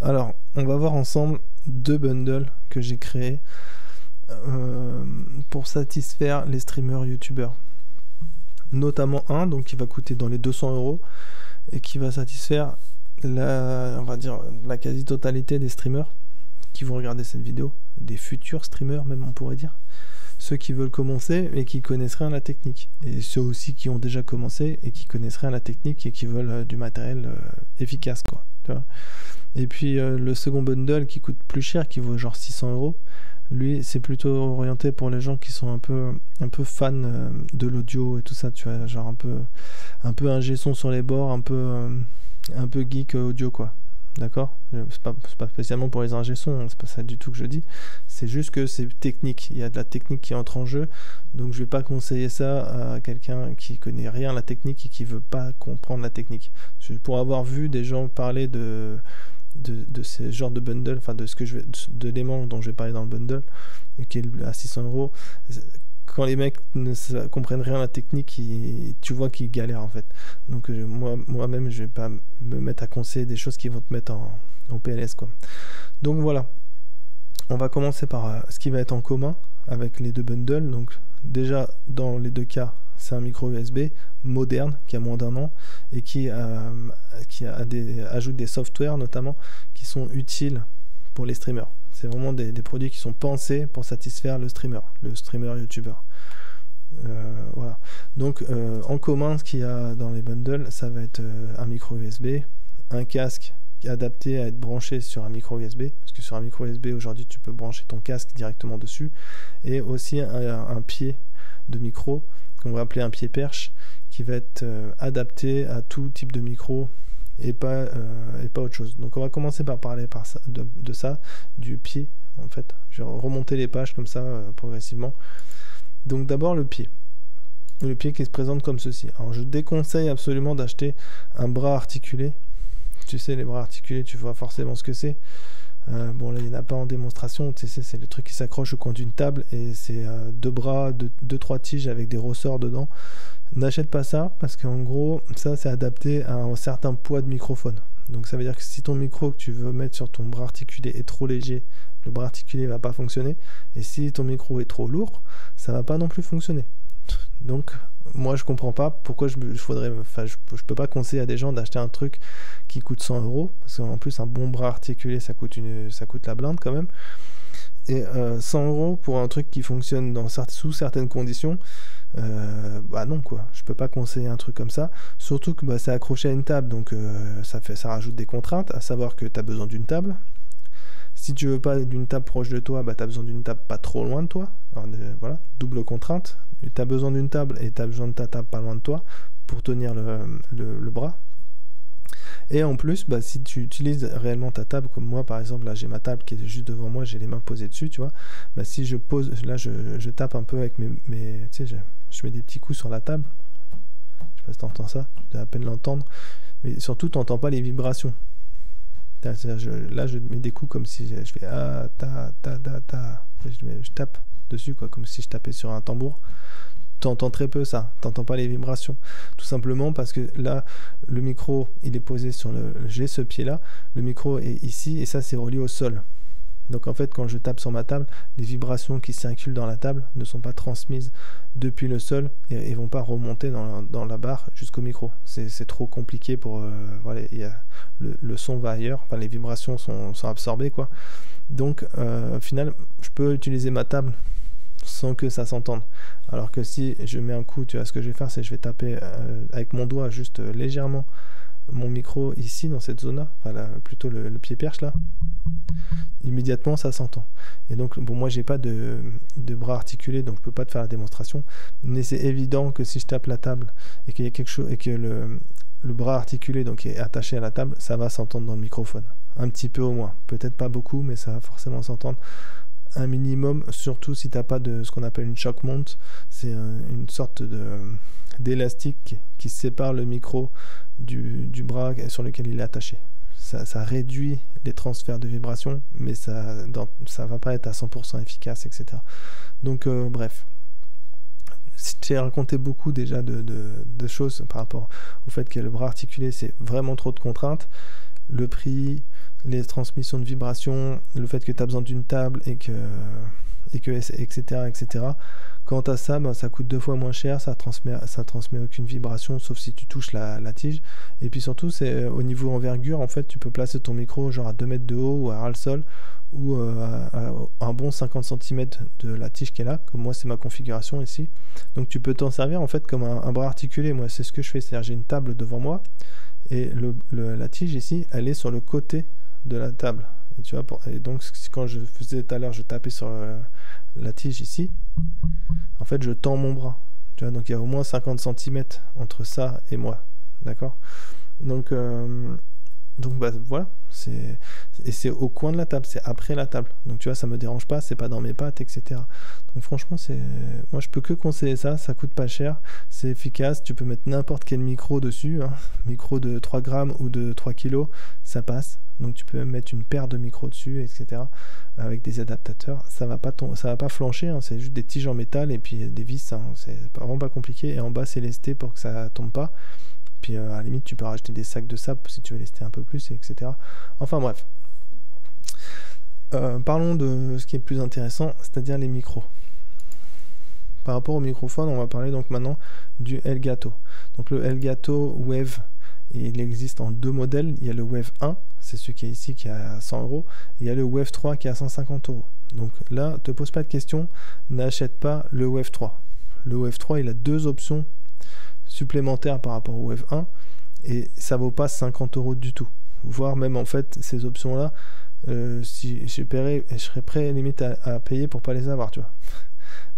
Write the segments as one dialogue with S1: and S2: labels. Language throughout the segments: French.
S1: Alors, on va voir ensemble deux bundles que j'ai créés pour satisfaire les streamers youtubeurs. Notamment un donc qui va coûter dans les 200 € et qui va satisfaire on va dire la quasi-totalité des streamers qui vont regarder cette vidéo, des futurs streamers même on pourrait dire, ceux qui veulent commencer et qui connaissent rien à la technique, et ceux aussi qui ont déjà commencé et qui connaissent rien à la technique et qui veulent du matériel efficace quoi, tu vois. Et puis le second bundle qui coûte plus cher, qui vaut genre 600 €, lui c'est plutôt orienté pour les gens qui sont un peu fans de l'audio et tout ça, tu vois, genre un peu ingé son sur les bords, un peu geek audio quoi. D'accord, c'est pas spécialement pour les ingé sons, c'est pas ça du tout que je dis, c'est juste que c'est technique, il y a de la technique qui entre en jeu, donc je vais pas conseiller ça à quelqu'un qui connaît rien à la technique et qui veut pas comprendre la technique. Pour avoir vu des gens parler de ces genres de bundle, enfin de l'élément dont je vais parler dans le bundle, et qui est à 600 €, quand les mecs ne comprennent rien à la technique, tu vois qu'ils galèrent en fait. Donc moi-même je vais pas me mettre à conseiller des choses qui vont te mettre en PLS quoi. Donc voilà, on va commencer par ce qui va être en commun avec les deux bundles. Donc déjà dans les deux cas c'est un micro USB moderne qui a moins d'un an et qui ajoute des softwares notamment qui sont utiles pour les streamers. C'est vraiment des produits qui sont pensés pour satisfaire le streamer youtubeur. Voilà. Donc en commun ce qu'il y a dans les bundles, ça va être un micro USB, un casque adapté à être branché sur un micro USB, parce que sur un micro USB aujourd'hui tu peux brancher ton casque directement dessus, et aussi un pied de micro qu'on va appeler un pied perche qui va être adapté à tout type de micro et pas autre chose. Donc on va commencer par parler de ça, du pied en fait. Je vais remonter les pages comme ça progressivement. Donc d'abord le pied qui se présente comme ceci. Alors je déconseille absolument d'acheter un bras articulé. Tu sais, les bras articulés, tu vois forcément ce que c'est. Bon là il n'y en a pas en démonstration, tu sais, c'est le truc qui s'accroche au coin d'une table et c'est deux bras, trois tiges avec des ressorts dedans. N'achète pas ça parce qu'en gros ça c'est adapté à un certain poids de microphone. Donc ça veut dire que si ton micro que tu veux mettre sur ton bras articulé est trop léger, le bras articulé va pas fonctionner, et si ton micro est trop lourd, ça va pas non plus fonctionner. Donc moi je comprends pas pourquoi je peux pas conseiller à des gens d'acheter un truc qui coûte 100 €, parce qu'en plus un bon bras articulé ça coûte la blinde quand même, et 100 € pour un truc qui fonctionne sous certaines conditions, bah non quoi, je peux pas conseiller un truc comme ça, surtout que bah, c'est accroché à une table, donc ça rajoute des contraintes, à savoir que tu as besoin d'une table. Si tu veux pas d'une table proche de toi, bah tu as besoin d'une table pas trop loin de toi. Alors, voilà, double contrainte. Tu as besoin d'une table et tu as besoin de ta table pas loin de toi pour tenir le bras. Et en plus, bah, si tu utilises réellement ta table, comme moi par exemple, là j'ai ma table qui est juste devant moi, j'ai les mains posées dessus, tu vois. Bah, si je pose, là je tape un peu avec tu sais, je mets des petits coups sur la table. Je sais pas si tu entends ça, tu dois à peine l'entendre. Mais surtout, tu n'entends pas les vibrations. Là je mets des coups comme si je fais je tape dessus quoi, comme si je tapais sur un tambour. T'entends très peu ça, t'entends pas les vibrations, tout simplement parce que là le micro il est posé sur j'ai ce pied là, le micro est ici et ça c'est relié au sol. Donc en fait quand je tape sur ma table, les vibrations qui circulent dans la table ne sont pas transmises depuis le sol et vont pas remonter dans la barre jusqu'au micro. C'est trop compliqué pour voilà, le son va ailleurs, enfin les vibrations sont absorbées quoi. Donc au final je peux utiliser ma table sans que ça s'entende. Alors que si je mets un coup, tu vois ce que je vais faire, c'est que je vais taper avec mon doigt juste légèrement mon micro ici dans cette zone là, enfin là, plutôt le pied perche là, immédiatement ça s'entend. Et donc bon, moi j'ai pas de bras articulés donc je peux pas te faire la démonstration, mais c'est évident que si je tape la table et qu'il y a quelque chose et que le bras articulé donc est attaché à la table, ça va s'entendre dans le microphone, un petit peu au moins, peut-être pas beaucoup mais ça va forcément s'entendre un minimum, surtout si t'as pas de ce qu'on appelle une shock mount, c'est une sorte d'élastique qui sépare le micro du bras sur lequel il est attaché. Ça réduit les transferts de vibrations, mais ça va pas être à 100% efficace, etc. Donc bref, j'ai raconté beaucoup déjà de choses par rapport au fait que le bras articulé c'est vraiment trop de contraintes, le prix, les transmissions de vibrations, le fait que tu as besoin d'une table etc. Quant à ça, ben, ça coûte 2 fois moins cher, ça transmet aucune vibration, sauf si tu touches la tige. Et puis surtout, c'est au niveau envergure, en fait, tu peux placer ton micro genre à 2 mètres de haut ou à ras le sol, ou à un bon 50 cm de la tige qui est là, comme moi c'est ma configuration ici. Donc tu peux t'en servir en fait comme un bras articulé. Moi c'est ce que je fais, c'est-à-dire j'ai une table devant moi, et la tige ici, elle est sur le côté de la table. Et, tu vois, et donc quand je faisais tout à l'heure, je tapais sur la tige ici, en fait je tends mon bras, tu vois, donc il y a au moins 50 cm entre ça et moi, d'accord. Donc bah, voilà, c'est au coin de la table, c'est après la table, donc tu vois, ça me dérange pas, c'est pas dans mes pattes, etc. Donc franchement, moi je peux que conseiller ça, ça coûte pas cher, c'est efficace, tu peux mettre n'importe quel micro dessus, hein. Micro de 3 grammes ou de 3 kilos, ça passe. Donc tu peux même mettre une paire de micros dessus, etc. Avec des adaptateurs, ça va pas flancher, hein. C'est juste des tiges en métal et puis des vis, hein. C'est vraiment pas compliqué, et en bas c'est lesté pour que ça tombe pas. Puis à la limite tu peux rajouter des sacs de sable si tu veux lester un peu plus, etc. Enfin bref, parlons de ce qui est plus intéressant, c'est-à-dire les micros. Par rapport au microphone, on va parler donc maintenant du Elgato. Donc le Elgato Wave, il existe en 2 modèles. Il y a le Wave 1, c'est celui qui est ici, qui est à 100 €, et il y a le Wave 3 qui est à 150 €. Donc là, te pose pas de questions, n'achète pas le Wave 3. Le Wave 3, il a 2 options supplémentaires par rapport au Wave 1, et ça vaut pas 50 € du tout. Voire même en fait, ces options-là, si je serais prêt limite à payer pour pas les avoir, tu vois.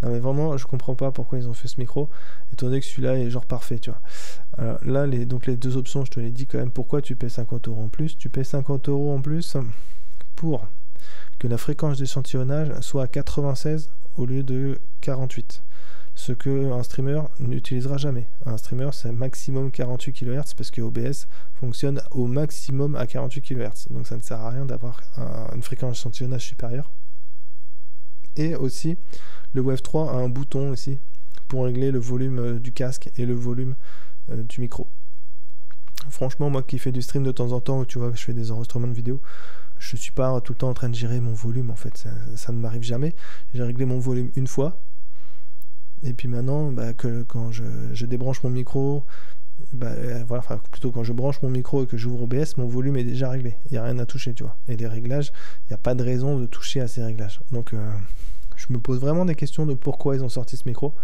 S1: Non mais vraiment, je comprends pas pourquoi ils ont fait ce micro, étant donné que celui-là est genre parfait, tu vois. Alors là, donc les 2 options, je te l'ai dit quand même. Pourquoi tu payes 50 € en plus? Tu payes 50 € en plus pour que la fréquence d'échantillonnage soit à 96 au lieu de 48. Ce que un streamer n'utilisera jamais. Un streamer, c'est maximum 48 kHz, parce que OBS fonctionne au maximum à 48 kHz. Donc ça ne sert à rien d'avoir une fréquence d'échantillonnage supérieure. Et aussi, le Wave 3 a un bouton aussi pour régler le volume du casque et le volume du micro. Franchement, moi qui fais du stream de temps en temps, où tu vois que je fais des enregistrements de vidéos, je suis pas tout le temps en train de gérer mon volume, en fait, ça ne m'arrive jamais. J'ai réglé mon volume une fois, et puis maintenant, bah, quand je débranche mon micro, bah, voilà, enfin, plutôt quand je branche mon micro et que j'ouvre OBS, mon volume est déjà réglé, il n'y a rien à toucher, tu vois. Et les réglages, il n'y a pas de raison de toucher à ces réglages. Donc je me pose vraiment des questions de pourquoi ils ont sorti ce micro.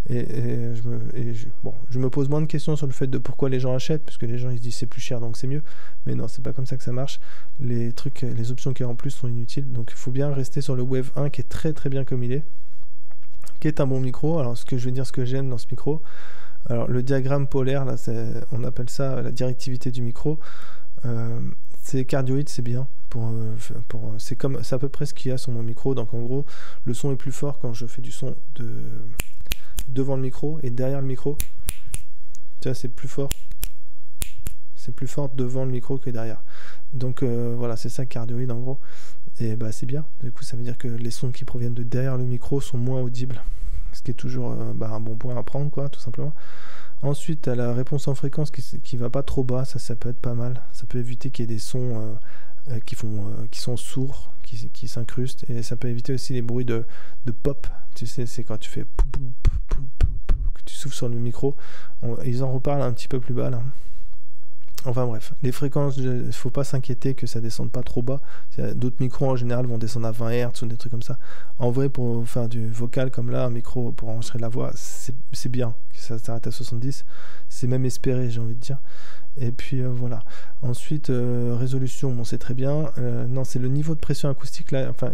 S1: Je me pose moins de questions sur le fait de pourquoi les gens achètent, parce que les gens ils se disent c'est plus cher donc c'est mieux, mais non, c'est pas comme ça que ça marche. Les options qu'il y a en plus sont inutiles, donc il faut bien rester sur le Wave 1 qui est très très bien comme il est, qui est un bon micro. Alors ce que je vais dire, ce que j'aime dans ce micro, alors le diagramme polaire là, on appelle ça la directivité du micro, c'est cardioïde, c'est bien. C'est à peu près ce qu'il y a sur mon micro. Donc en gros, le son est plus fort quand je fais du son devant le micro et derrière le micro. Tu vois, c'est plus fort devant le micro que derrière. Donc voilà, c'est ça cardioïde en gros. Et bah c'est bien. Du coup, ça veut dire que les sons qui proviennent de derrière le micro sont moins audibles, ce qui est toujours un bon point à prendre, quoi, tout simplement. Ensuite, tu as la réponse en fréquence qui va pas trop bas, ça peut être pas mal. Ça peut éviter qu'il y ait des sons qui sont sourds, qui s'incrustent, et ça peut éviter aussi les bruits de pop. Tu sais, c'est quand tu fais que tu souffles sur le micro. Ils en reparlent un petit peu plus bas là. Enfin bref, les fréquences, il faut pas s'inquiéter que ça descende pas trop bas. D'autres micros en général vont descendre à 20 Hz ou des trucs comme ça. En vrai, pour faire du vocal comme là, un micro pour enregistrer de la voix, c'est bien que ça s'arrête à 70. C'est même espéré, j'ai envie de dire. Et puis voilà. Ensuite, résolution, bon c'est très bien. Non, c'est le niveau de pression acoustique là. Enfin,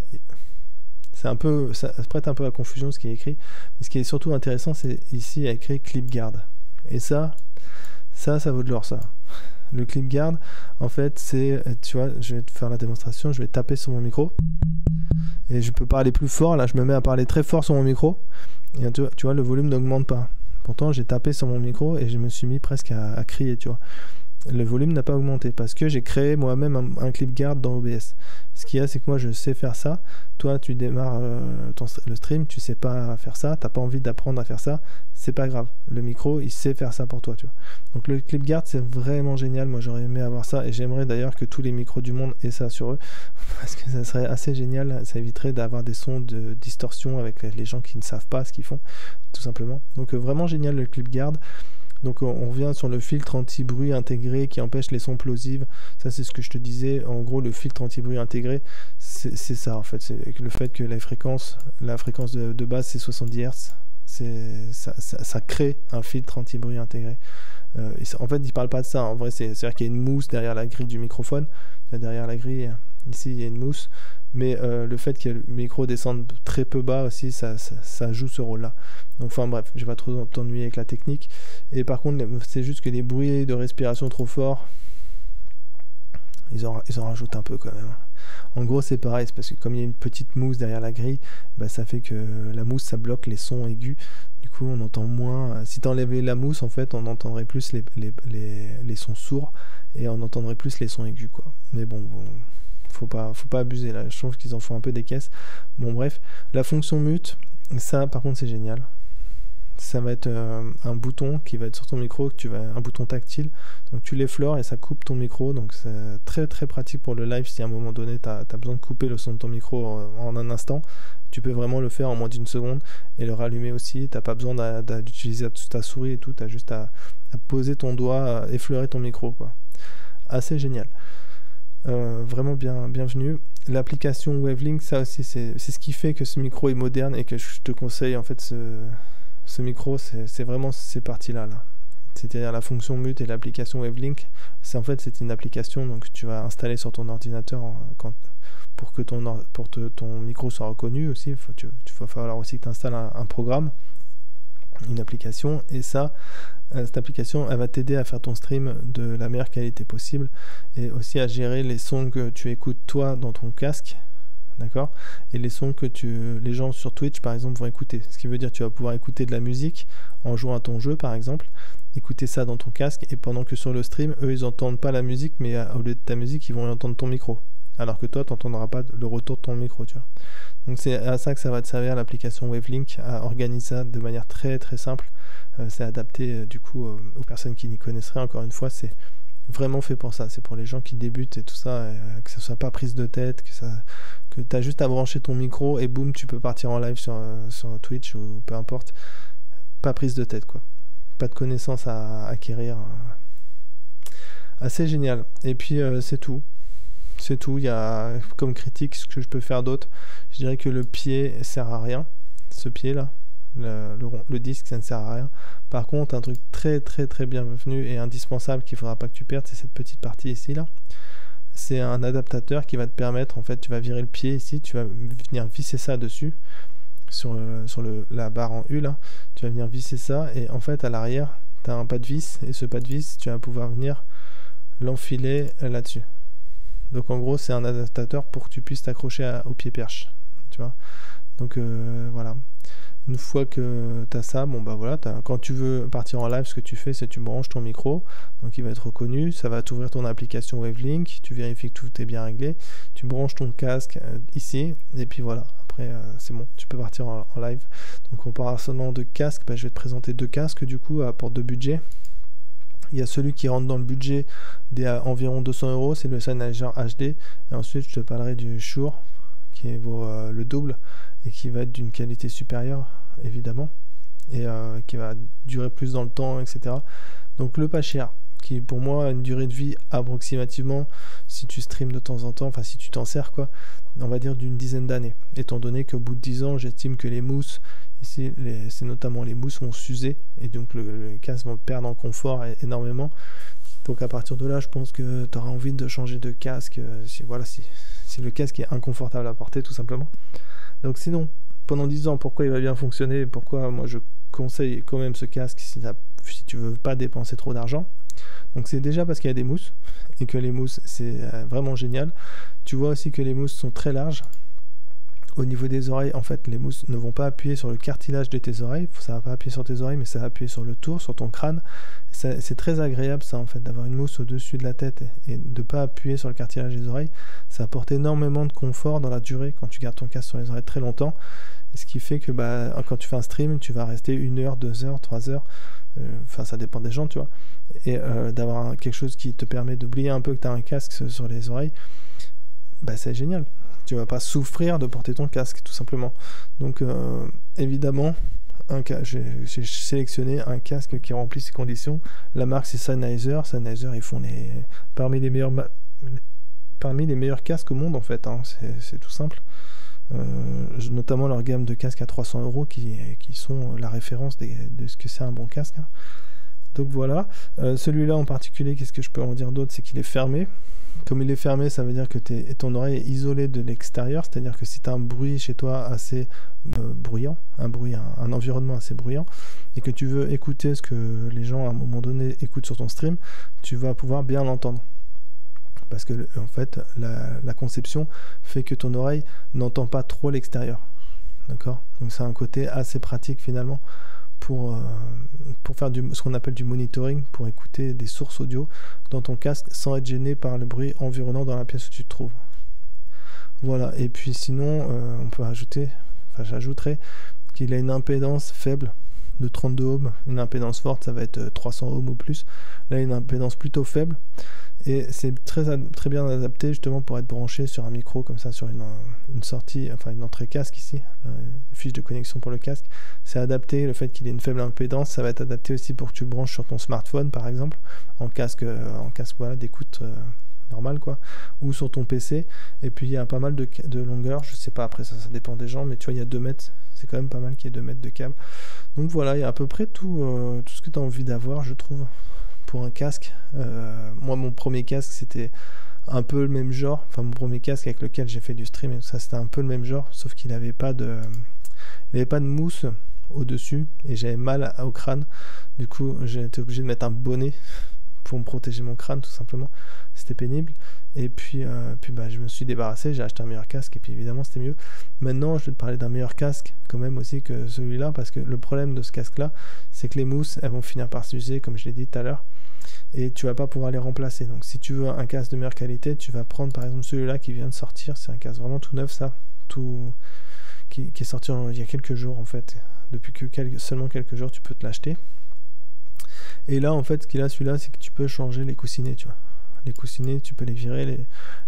S1: ça se prête un peu à confusion ce qui est écrit. Mais ce qui est surtout intéressant, c'est ici il y a écrit clip guard. Et ça vaut de l'or, ça. Le clip guard, en fait, c'est, tu vois, je vais te faire la démonstration, je vais taper sur mon micro et je peux parler plus fort. Là, je me mets à parler très fort sur mon micro et tu vois, le volume n'augmente pas. Pourtant, j'ai tapé sur mon micro et je me suis mis presque à crier, tu vois. le volume n'a pas augmenté parce que j'ai créé moi-même un clip guard dans OBS. Ce qu'il y a, c'est que moi je sais faire ça. Toi, tu démarres le stream, tu sais pas faire ça, t'as pas envie d'apprendre à faire ça, c'est pas grave. Le micro, il sait faire ça pour toi, tu vois. Donc le clip guard, c'est vraiment génial. Moi, j'aurais aimé avoir ça et j'aimerais d'ailleurs que tous les micros du monde aient ça sur eux parce que ça serait assez génial. Ça éviterait d'avoir des sons de distorsion avec les gens qui ne savent pas ce qu'ils font, tout simplement. Donc vraiment génial le clip guard. Donc on revient sur le filtre anti-bruit intégré qui empêche les sons plosives. Ça c'est ce que je te disais. En gros le filtre anti-bruit intégré c'est ça en fait. C'est le fait que la fréquence de base c'est 70 Hz. Ça crée un filtre anti-bruit intégré. En fait il parle pas de ça. En vrai c'est-à-dire qu'il y a une mousse derrière la grille du microphone. Derrière la grille ici il y a une mousse. Mais le fait que le micro descende très peu bas aussi, ça joue ce rôle-là. Donc, enfin bref, je vais pas trop t'ennuyer avec la technique. Et par contre, c'est juste que les bruits de respiration trop forts, ils en rajoutent un peu quand même. En gros, c'est pareil, c'est parce que comme il y a une petite mousse derrière la grille, bah, ça fait que la mousse, ça bloque les sons aigus. Du coup, on entend moins. Si tu enlevais la mousse, en fait, on entendrait plus les sons sourds et on entendrait plus les sons aigus, quoi. Mais bon faut pas abuser là, je trouve qu'ils en font un peu des caisses. Bon bref, la fonction mute, ça par contre c'est génial. Ça va être un bouton qui va être sur ton micro, un bouton tactile, donc tu l'effleures et ça coupe ton micro, donc c'est très très pratique pour le live. Si à un moment donné tu as besoin de couper le son de ton micro en un instant, tu peux vraiment le faire en moins d'une seconde et le rallumer aussi. T'as pas besoin d'utiliser ta souris et tout, tu as juste à poser ton doigt, effleurer ton micro, quoi. Assez génial. Vraiment bienvenue. L'application Wavelink, ça aussi c'est ce qui fait que ce micro est moderne et que je te conseille en fait ce micro, c'est vraiment ces parties-là. C'est-à-dire la fonction mute et l'application Wavelink, c'est une application donc que tu vas installer sur ton ordinateur pour que ton micro soit reconnu aussi. Il va falloir aussi que tu installes un programme, une application, et cette application elle va t'aider à faire ton stream de la meilleure qualité possible et aussi à gérer les sons que tu écoutes toi dans ton casque, d'accord, et les sons que les gens sur Twitch par exemple vont écouter. Ce qui veut dire que tu vas pouvoir écouter de la musique en jouant à ton jeu par exemple, écouter ça dans ton casque, et pendant que sur le stream eux ils entendent pas la musique, mais au lieu de ta musique ils vont entendre ton micro, alors que toi tu n'entendras pas le retour de ton micro, tu vois. Donc c'est à ça que ça va te servir l'application Wavelink, à organiser ça de manière très très simple. C'est adapté du coup aux personnes qui n'y connaisseraient. Encore une fois, c'est vraiment fait pour ça. C'est pour les gens qui débutent et tout ça, que ça soit pas prise de tête, que tu as juste à brancher ton micro et boum, tu peux partir en live sur Twitch ou peu importe. Pas prise de tête, quoi. Pas de connaissances à acquérir. Assez génial. Et puis c'est tout. C'est tout. Il y a comme critique ce que je peux faire d'autre. Je dirais que le pied sert à rien. Ce pied là, le disque, ça ne sert à rien. Par contre, un truc très très très bienvenu et indispensable qu'il ne faudra pas que tu perdes, c'est cette petite partie ici là. C'est un adaptateur qui va te permettre, en fait, tu vas virer le pied ici, tu vas venir visser ça dessus sur la barre en U là. Tu vas venir visser ça et en fait à l'arrière, tu as un pas de vis, et ce pas de vis, tu vas pouvoir venir l'enfiler là-dessus. Donc en gros c'est un adaptateur pour que tu puisses t'accrocher au pied perche, tu vois. Donc voilà, une fois que tu as ça, bon bah voilà, quand tu veux partir en live, ce que tu fais c'est tu branches ton micro, donc il va être reconnu, ça va t'ouvrir ton application Wavelink, tu vérifies que tout est bien réglé, tu branches ton casque ici, et puis voilà, après c'est bon, tu peux partir en live. Donc en parlant de casque, bah, je vais te présenter deux casques du coup pour deux budgets. Il y a celui qui rentre dans le budget des environ 200 €, c'est le Sennheiser HD. Et ensuite, je te parlerai du Shure, qui vaut le double et qui va être d'une qualité supérieure, évidemment, et qui va durer plus dans le temps, etc. Donc le pas cher, qui pour moi a une durée de vie approximativement, si tu streams de temps en temps, enfin si tu t'en sers, quoi, on va dire d'une dizaine d'années. Étant donné qu'au bout de 10 ans, j'estime que les mousses, ici, c'est notamment les mousses vont s'user et donc le casque va perdre en confort énormément. Donc à partir de là, je pense que tu auras envie de changer de casque si le casque est inconfortable à porter, tout simplement. Donc sinon, pendant 10 ans, pourquoi il va bien fonctionner, pourquoi moi je conseille quand même ce casque si tu veux pas dépenser trop d'argent. Donc c'est déjà parce qu'il y a des mousses et que les mousses c'est vraiment génial. Tu vois aussi que les mousses sont très larges. Au niveau des oreilles, en fait, les mousses ne vont pas appuyer sur le cartilage de tes oreilles, ça va pas appuyer sur tes oreilles, mais ça va appuyer sur le tour, sur ton crâne. C'est très agréable ça, en fait, d'avoir une mousse au-dessus de la tête et de pas appuyer sur le cartilage des oreilles. Ça apporte énormément de confort dans la durée quand tu gardes ton casque sur les oreilles très longtemps. Et ce qui fait que quand tu fais un stream, tu vas rester 1 heure, 2 heures, 3 heures. Enfin, ça dépend des gens, tu vois. Et d'avoir quelque chose qui te permet d'oublier un peu que tu as un casque sur les oreilles, c'est génial. Tu vas pas souffrir de porter ton casque, tout simplement. Donc, évidemment, j'ai sélectionné un casque qui remplit ces conditions. La marque, c'est Sennheiser. Sennheiser, ils font parmi les meilleurs casques au monde, en fait. Hein. C'est tout simple. Notamment leur gamme de casques à 300 € qui sont la référence de ce que c'est un bon casque. Hein. Donc voilà. Celui-là en particulier, qu'est-ce que je peux en dire d'autre? C'est qu'il est fermé. Comme il est fermé, ça veut dire que ton oreille est isolée de l'extérieur, c'est-à-dire que si tu as un bruit chez toi assez bruyant, un environnement assez bruyant, et que tu veux écouter ce que les gens à un moment donné écoutent sur ton stream, tu vas pouvoir bien l'entendre. Parce que en fait, la conception fait que ton oreille n'entend pas trop l'extérieur. D'accord? Donc c'est un côté assez pratique finalement pour faire ce qu'on appelle du monitoring, pour écouter des sources audio dans ton casque sans être gêné par le bruit environnant dans la pièce où tu te trouves. Voilà, et puis sinon, on peut j'ajouterais qu'il a une impédance faible de 32 ohms. Une impédance forte, ça va être 300 ohms ou plus. Là, une impédance plutôt faible. Et c'est très bien adapté justement pour être branché sur un micro comme ça, sur une sortie, enfin une entrée casque ici, une fiche de connexion pour le casque. C'est adapté, le fait qu'il ait une faible impédance, ça va être adapté aussi pour que tu le branches sur ton smartphone par exemple, en casque voilà, d'écoute normal quoi, ou sur ton PC. Et puis il y a pas mal de longueur, je sais pas, après ça dépend des gens, mais tu vois, il y a 2 mètres, c'est quand même pas mal qu'il y ait 2 mètres de câble. Donc voilà, il y a à peu près tout ce que tu as envie d'avoir, je trouve, pour un casque. Moi, mon premier casque, c'était un peu le même genre. Enfin, mon premier casque avec lequel j'ai fait du stream, et ça, c'était un peu le même genre, sauf qu'il n'avait pas de mousse au-dessus, et j'avais mal au crâne. Du coup, j'ai été obligé de mettre un bonnet pour me protéger mon crâne, tout simplement. C'était pénible. Et puis je me suis débarrassé, j'ai acheté un meilleur casque, et puis évidemment, c'était mieux. Maintenant, je vais te parler d'un meilleur casque, quand même aussi, que celui-là, parce que le problème de ce casque-là, c'est que les mousses, elles vont finir par s'user, comme je l'ai dit tout à l'heure, et tu vas pas pouvoir les remplacer. Donc si tu veux un casque de meilleure qualité, tu vas prendre par exemple celui-là qui vient de sortir. C'est un casque vraiment tout neuf, ça, qui est sorti il y a quelques jours en fait. Depuis seulement quelques jours, tu peux te l'acheter. Et là, en fait, ce qu'il a celui-là, c'est que tu peux changer les coussinets, tu vois. Les coussinets, tu peux les virer,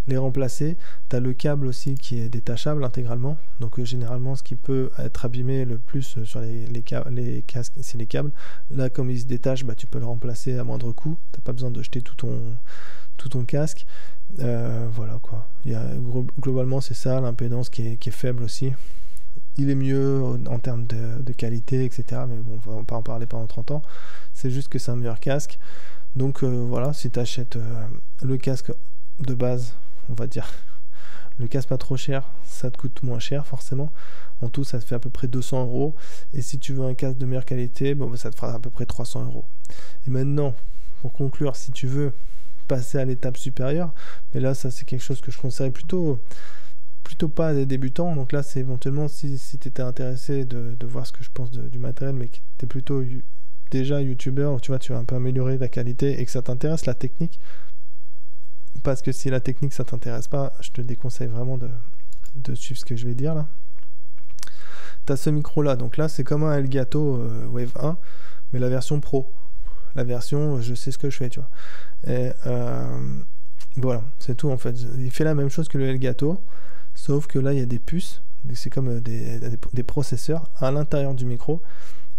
S1: les remplacer. Tu as le câble aussi qui est détachable intégralement. Donc généralement, ce qui peut être abîmé le plus sur les casques, c'est les câbles. Là, comme ils se détachent, tu peux le remplacer à moindre coût. Tu n'as pas besoin de jeter tout ton casque. Voilà quoi. Globalement, c'est ça, l'impédance qui est faible aussi. Il est mieux en termes de qualité, etc. Mais bon, on va pas en parler pendant 30 ans. C'est juste que c'est un meilleur casque. Donc voilà, si tu achètes le casque de base, on va dire, le casque pas trop cher, ça te coûte moins cher forcément. En tout, ça te fait à peu près 200 €. Et si tu veux un casque de meilleure qualité, ça te fera à peu près 300 €. Et maintenant, pour conclure, si tu veux passer à l'étape supérieure, mais là, ça c'est quelque chose que je conseille plutôt pas à des débutants. Donc là, c'est éventuellement si tu étais intéressé de voir ce que je pense du matériel, mais que tu es plutôt déjà youtubeur, tu vas un peu améliorer la qualité et que ça t'intéresse la technique, parce que si la technique ça t'intéresse pas, je te déconseille vraiment de suivre ce que je vais dire là. T'as ce micro là, donc là c'est comme un Elgato Wave 1, mais la version pro, la version je sais ce que je fais, tu vois. Et voilà, c'est tout en fait. Il fait la même chose que le Elgato, sauf que là il y a des puces, c'est comme des processeurs à l'intérieur du micro,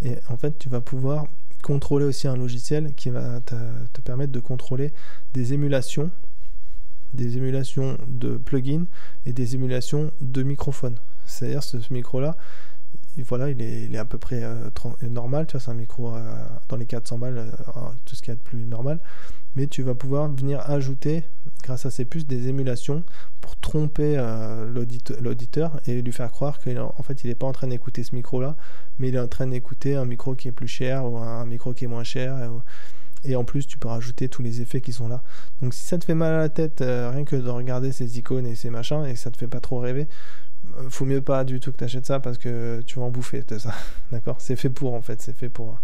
S1: et en fait tu vas pouvoir contrôler aussi un logiciel qui va te permettre de contrôler des émulations de plugins et des émulations de microphones. C'est-à-dire ce micro là, voilà, il est à peu près normal, tu vois, c'est un micro dans les 400 balles, tout ce qu'il y a de plus normal, mais tu vas pouvoir venir ajouter grâce à ces puces des émulations pour tromper l'auditeur et lui faire croire qu'en fait il n'est pas en train d'écouter ce micro là, mais il est en train d'écouter un micro qui est plus cher ou un micro qui est moins cher, et en plus tu peux rajouter tous les effets qui sont là. Donc si ça te fait mal à la tête rien que de regarder ces icônes et ces machins, et ça te fait pas trop rêver, faut mieux pas du tout que tu achètes ça parce que tu vas en bouffer de ça. D'accord? C'est fait pour, en fait, c'est fait pour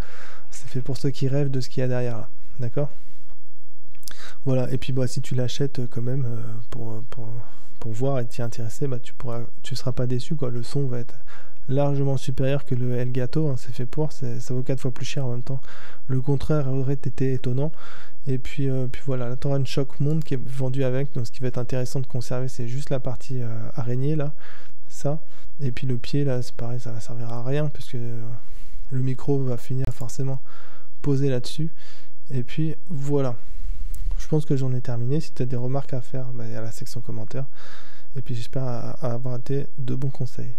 S1: ceux qui rêvent de ce qu'il y a derrière là. D'accord? Voilà, et puis bah, si tu l'achètes quand même pour voir et t'y intéresser, bah, tu seras pas déçu, quoi. Le son va être largement supérieur que le Elgato, hein, c'est fait pour, ça vaut 4 fois plus cher en même temps. Le contraire aurait été étonnant. Et puis voilà, là tu auras une Shock Mount qui est vendue avec, donc ce qui va être intéressant de conserver, c'est juste la partie araignée là, ça. Et puis le pied là, c'est pareil, ça va servir à rien puisque le micro va finir forcément posé là-dessus. Et puis voilà. Je pense que j'en ai terminé. Si tu as des remarques à faire, il y a la section commentaires. Et puis j'espère avoir été de bons conseils.